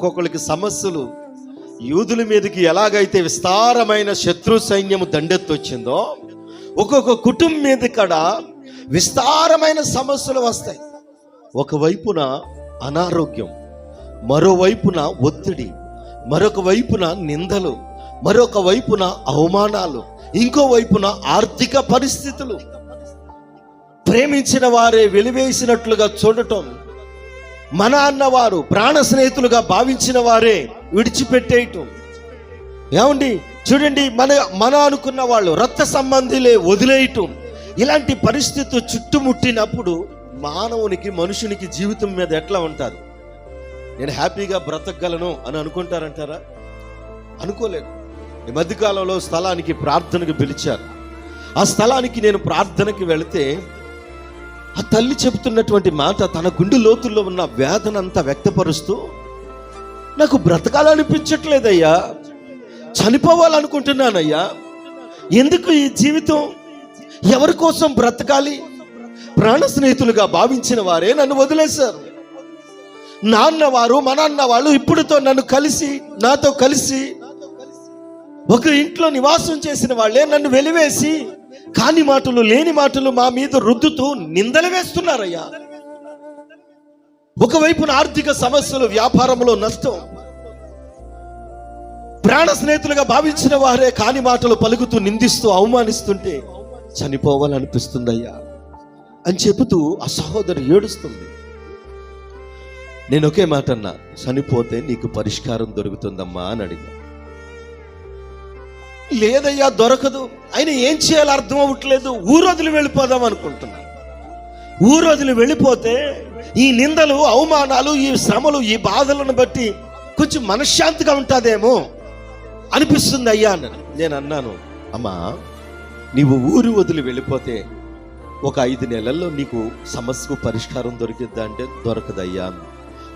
ఒక్కొక్కరికి సమస్యలు యూదుల మీదకి ఎలాగైతే విస్తారమైన శత్రు సైన్యము దండెత్తొచ్చిందో ఒక్కొక్క కుటుంబం మీద కూడా విస్తారమైన సమస్యలు వస్తాయి. ఒకవైపున అనారోగ్యం, మరోవైపున ఒత్తిడి, మరొక వైపున నిందలు, మరొక వైపున అవమానాలు, ఇంకో వైపున ఆర్థిక పరిస్థితులు, ప్రేమించిన వారే వెలివేసినట్లుగా చూడటం, మన అన్నవారు ప్రాణ స్నేహితులుగా భావించిన వారే విడిచిపెట్టేయటం. ఏమండి చూడండి, మన అనుకున్న వాళ్ళు రక్త సంబంధిలే వదిలేయటం. ఇలాంటి పరిస్థితి చుట్టుముట్టినప్పుడు మనుషునికి జీవితం మీద ఎట్లా ఉంటారు? నేను హ్యాపీగా బ్రతకగలను అని అనుకుంటారంటారా? అనుకోలేదు. ఈ మధ్యకాలంలో స్థలానికి ప్రార్థనకు పిలిచారు. ఆ స్థలానికి నేను ప్రార్థనకి వెళితే ఆ తల్లి చెబుతున్నటువంటి మాట, తన గుండె లోతుల్లో ఉన్న వేదన అంతా వ్యక్తపరుస్తూ, నాకు బ్రతకాలనిపించట్లేదయ్యా, చనిపోవాలనుకుంటున్నానయ్యా, ఎందుకు ఈ జీవితం, ఎవరి కోసం బ్రతకాలి? ప్రాణ స్నేహితులుగా భావించిన వారే నన్ను వదిలేశారు. నాన్నవారు మా నాన్న వాళ్ళు ఇప్పుడుతో నాతో కలిసి ఒక ఇంట్లో నివాసం చేసిన వాళ్ళే నన్ను వెలివేసి కాని మాటలు లేని మాటలు మా మీద రుద్దుతూ నిందలు వేస్తున్నారయ్యా. ఒకవైపున ఆర్థిక సమస్యలు, వ్యాపారంలో నష్టం, ప్రాణ స్నేహితులుగా భావించిన వారే కాని మాటలు పలుకుతూ నిందిస్తూ అవమానిస్తుంటే చనిపోవాలనిపిస్తుందయ్యా అని చెబుతూ ఆ సహోదరు ఏడుస్తుంది. నేను ఒకే మాట అన్నా, చనిపోతే నీకు పరిష్కారం దొరుకుతుందమ్మా అని అడిగా. లేదయ్యా దొరకదు, అయినా ఏం చేయాలో అర్థం అవ్వట్లేదు, ఊరొదిలి వెళ్ళిపోదాం అనుకుంటున్నా. ఊరొదిలి వెళ్ళిపోతే ఈ నిందలు, అవమానాలు, ఈ శ్రమలు, ఈ బాధలను బట్టి కొంచెం మనశ్శాంతిగా ఉంటుందేమో అనిపిస్తుంది అయ్యా అన్నాను. నేను అన్నాను, అమ్మా నీవు ఊరు వదిలి వెళ్ళిపోతే ఒక 5 నెలల్లో నీకు సమస్యకు పరిష్కారం దొరికిద్దా అంటే దొరకదయ్యా.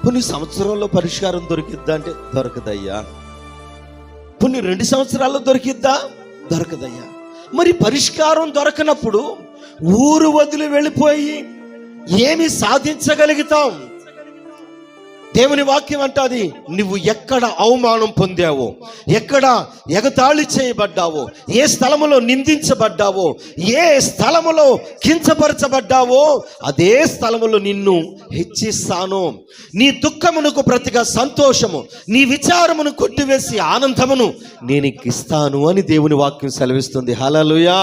కొన్ని సంవత్సరాల్లో పరిష్కారం దొరికిద్దా అంటే దొరకదయ్యా. కొన్ని 2 సంవత్సరాల్లో దొరికిద్దా? దొరకదయ్యా. మరి పరిష్కారం దొరకనప్పుడు ఊరు వదిలి వెళ్ళిపోయి ఏమి సాధించగలుగుతాం? దేవుని వాక్యం అంటాది, నువ్వు ఎక్కడ అవమానం పొందావో, ఎక్కడ ఎగతాళి చేయబడ్డావో, ఏ స్థలములో నిందించబడ్డావో, ఏ స్థలములో కించపరచబడ్డావో అదే స్థలములో నిన్ను హెచ్చిస్తాను. నీ దుఃఖమునకు ప్రతిగా సంతోషము, నీ విచారమును కొట్టివేసి ఆనందమును నేను ఇస్తాను అని దేవుని వాక్యం సెలవిస్తుంది. హల్లెలూయా.